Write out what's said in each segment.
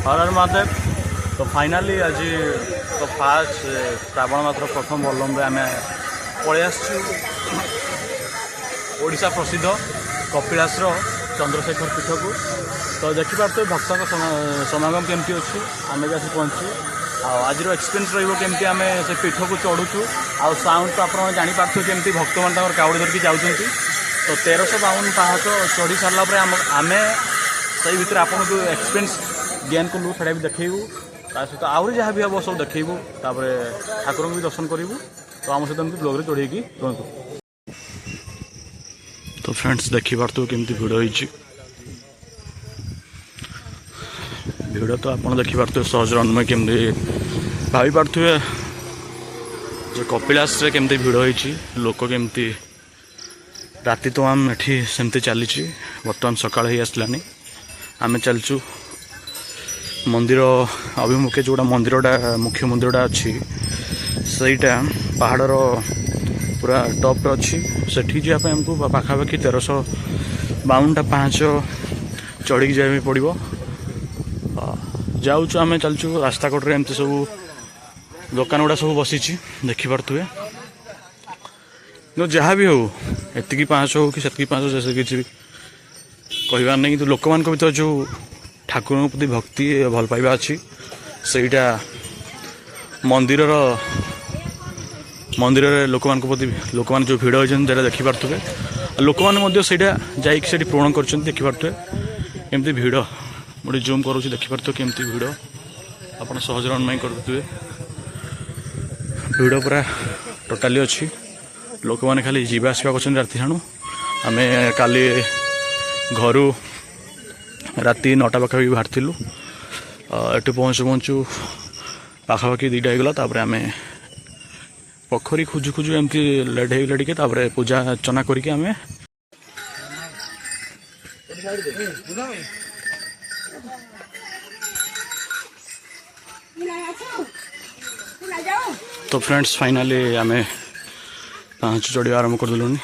हर हर महादेव। तो फाइनाली आज तो फास्ट श्रावण मास प्रथम बल्लम आम पलि ओडिशा प्रसिद्ध कपिलास चंद्रशेखर पीठ को। तो देखिपे भक्त समागम केमती अच्छी आम भी आसी पहुँची आज एक्सपीरियंस रही आम से पीठ को चढ़ुचु आ साउंड तो आप जापारे केमती भक्त मैंने कावड़ी धरिकी जाऊँच। तो 1352 पाहाच चढ़ी सारापर आम से भितर आप जो एक्सपीरियंस गेन कलु से भी देखू सहित आहरी जहाँ भी हम सब देखू ठाकुर भी दर्शन करूँ। तो आम सहित ब्लॉग जोड़ेगी रुहतु। तो फ्रेंड्स देखिपे केमती भिड़ होती भिड़ तो आप देखिपे सहज अन्वय केमती भाई पारे जो कपिलास केमती भिड़ होती लोक केमती राति तो आम एठी सेमती चली बर्तमान सकाळ ही आसलानी आम चलचु मंदिर अभिमुखे जोड़ा मंदिरटा मुख्य मंदिरटा अच्छी सहीटा पहाड़र पूरा टॉप अच्छी सेठी जावाई आमको पाखापाखि 1352 पाहाच चढ़ी जाए पड़ो। जाऊँ आम चलचु रास्ता कड़े एमती सब दुकान गुड़ा सब बसी देखिपे जहाँ भी हो एतिकी पाँच हो कि सेतिकी पाँच जैसे किसी कहबार नहीं कि लोक मान भर जो ठाकुर प्रति भक्ति भल पाइबा अच्छी सहीटा मंदिर लोक मान प्रति लोक मान जो भिड़ होती देखिपे लोक मैंने से पूरण कर देखिपे एमती भिड़ गोटे जूम करुँच देखिपे केमती भिड़ आप सहज अनुमान करुवे भिड़ पूरा टोटाली अच्छी लोक मैंने खाली जीवा आसवा कर राति जाणु आम काली घर राति 9टा पाखापाखि बाहर एटू पहुँचु पहुँचु पाखापाखि 2टा होगला। आम पोखरी खोजु खोजु एमती लेट होगला टे पूजा अर्चना करके आम तो फ्रेंड्स फाइनाली आम पाँच चढ़ी आरम्भ करदेलुँ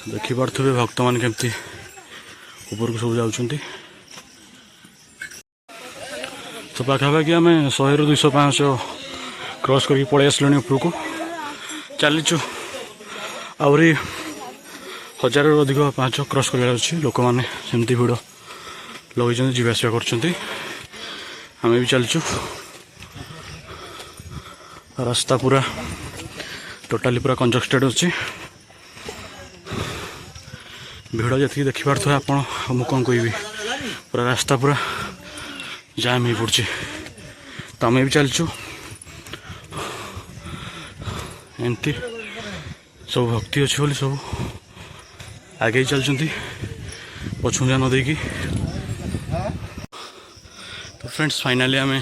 देखिपे भक्त मान केमती ऊपर को सब जाऊँच। तो पाखापाखि आम 100 ରୁ 200 पाँच क्रॉस करके पलि आसलुँ ऊपर को चलीचु आहरी 1000 ରୁ अधिक पाँच क्रॉस कर लोक मैंने सेमती भिड़ लगे जावासवा कर आम भी चलचु रास्ता पूरा टोटाली पूरा कंजस्टेड अच्छी भिड़ जी देखिपे आप कौन कहि पूरा रास्ता पूरा जाम हो पड़ी। तो आम भी चलचु एमती सब भक्ति अच्छी बोली सब आगे चलती पछू जान देकी। तो फ्रेंड्स फाइनाली आम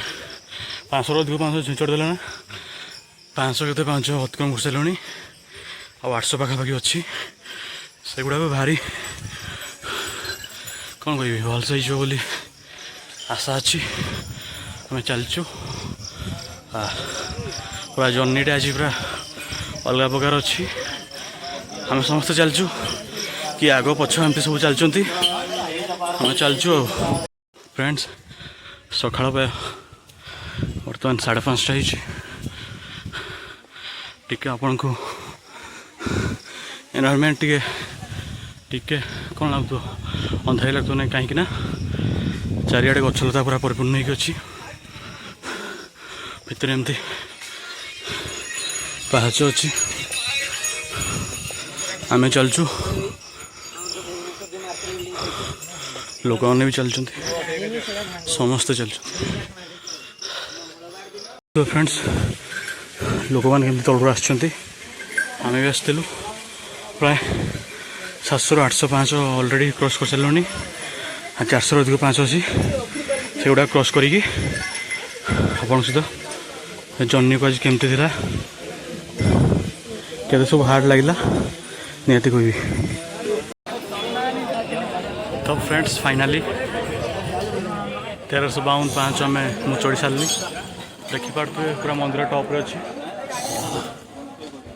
500 ରୁ अधिक 500 चढ़देला ना 500 के 5 अतिक्रम कर सारे आ 800 पाखापाखि अच्छी से गुड़ा भारी कौन कह भलसे हो बोली आशा अच्छी आम चलचु पूरा जर्नीटा आज पूरा अलग प्रकार अच्छी आम समस्ते चलचु कि आग पछ एमती सब चलती आम चलचु। फ्रेंड्स सकाळ बर्तमान 5:30 टिके आपण को एनवायरनमेंट टिके कौन लगो अंधारी लगता ना कहीं चारिआडे गछलता पूरा परिपूर्ण होगी अच्छी भितर एमती पाहाच अच्छी आम चलचु लोक मैंने भी चलते समस्ते चलते। तो फ्रेंड्स लोक मैंने केमती तलू आसमें भी आसलु प्राय 700 ରୁ 800 पाँच अलरेडी क्रॉस कर सारे 400 ରୁ अधिक पाँच अच्छी से गुड़ा क्रॉस करी आप सहित जर्नी को आज केमती थी के सब हार्ड लगे निहती कहि। तो फ्रेंड्स फाइनाली 1352 पाँच आम मु चढ़ी सारे देखिपे पूरा मंदिर टॉप रे अच्छी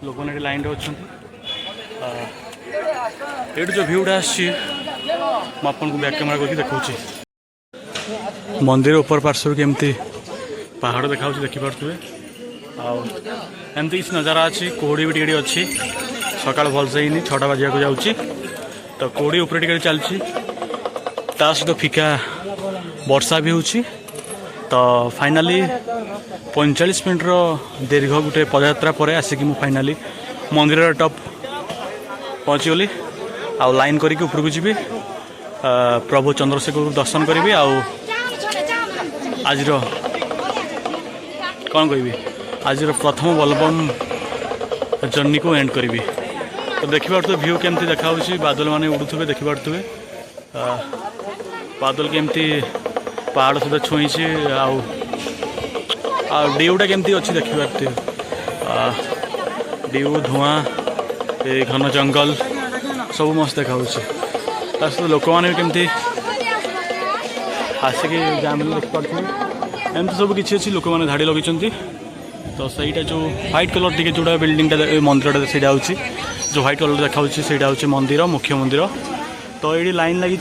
लोक मैंने लाइन अच्छा ये जो भ्यूटा आपको बैक कैमेरा करके देखा मंदिर ऊपर पार्श्व केमती पहाड़ देखा देखिपे आमती किसी नजारा अच्छी कोहड़ी भी टी अच्छी सकाल भलसे ही 6टा बजा को जाऊँगी तो कोहड़ी उपर टी चलती सहित फिका वर्षा भी होची तो फाइनाली 45 मिनट्र दीर्घ गोटे पदयात्रा पर आसिक मु फाइनाली मंदिर टॉप पहुँचीगली आउ लाइन करके ऊपर जी प्रभु चंद्रशेखर दर्शन करी आज कौन कह आज प्रथम बोलबम जर्नी को एंड करी तो देखिए व्यू केमती देखा बादल माने उड़ुवे देखिपे बादल केमती पहाड़ सहित छुई ड्यूटा केमती अच्छी देखिपे ड्यू धुआं ए घन जंगल सब मस्त देखा लोक मैंने केमती आसिक जाम देखिपे एमती सब किसी अच्छी लोक मैंने धाड़ी लगे तो सहीटा जो व्हाइट कलर टी जोड़ा बिल्डिंगटा मंदिरटा से जो व्हाइट कलर देखा से मंदिर मुख्य मंदिर तो ये लाइन लगी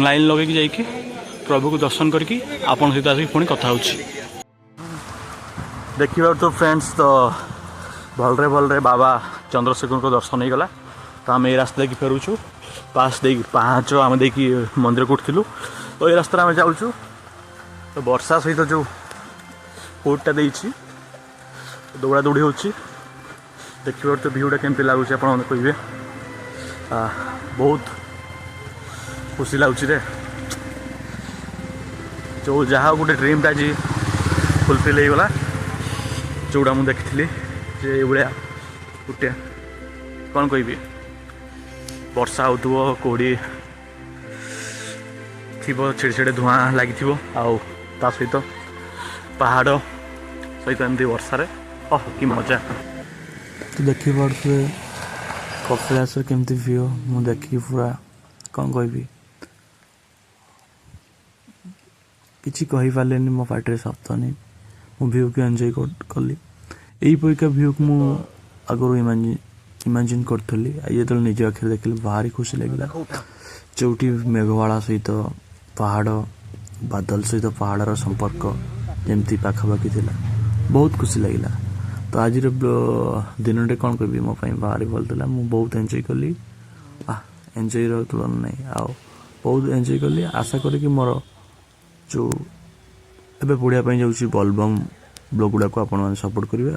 लाइन लगे जाकि प्रभु को दर्शन करके आपण सहित आसिक पुणी कथा देखिए तो फ्रेंड्स तो भलरे बाबा चंद्रशेखर को दर्शन हो गला तो आम ये रास्ता देखिए फेरुचु पास दे पाँच आम देखी मंदिर को उठलु तो ये रास्ता आम जाऊँ तो वर्षा सहित जो कोर्टा देती दौड़ा दौड़ी हो देखिए तो भ्यूटा केमती लगुच आप कहे बहुत खुशी लगुच जो जहाँ गोटे ड्रीमटा आज फुलफिल हो गला जोड़ा मुझे देखी ये भाया गोटे कौन कह वर्षा हो कोड़ी थी छेड़ छेड़ धुआं लगी ता सहित पहाड़ सहित एमती वर्षार कि मजा तो देखी पड़े कपिलास केमती व्यू मु देखी पूरा कौन कह किसी कही पारे मो पार्टी शब्द नहीं मो व्यू को एंजॉय कली यही परिका व्यू को मु आगु इमाजिन करी जो निज आखिर देखिए भारी खुशी लगे जो मेघवाड़ा सहित पहाड़ बादल सहित पहाड़र संपर्क जमती पाखापाखि थी बहुत खुशी लगे तो आज दिन कौन कह मो भारी भल था मुझे बहुत एंजॉय कली एंजॉय तुलन नहीं आओ बहुत एंजॉय कली आशा करी मोर जो एबे पढ़ाई जाऊँ बोलबम ब्लॉग गुड़ा को आपण मैंने सपोर्ट करेंगे।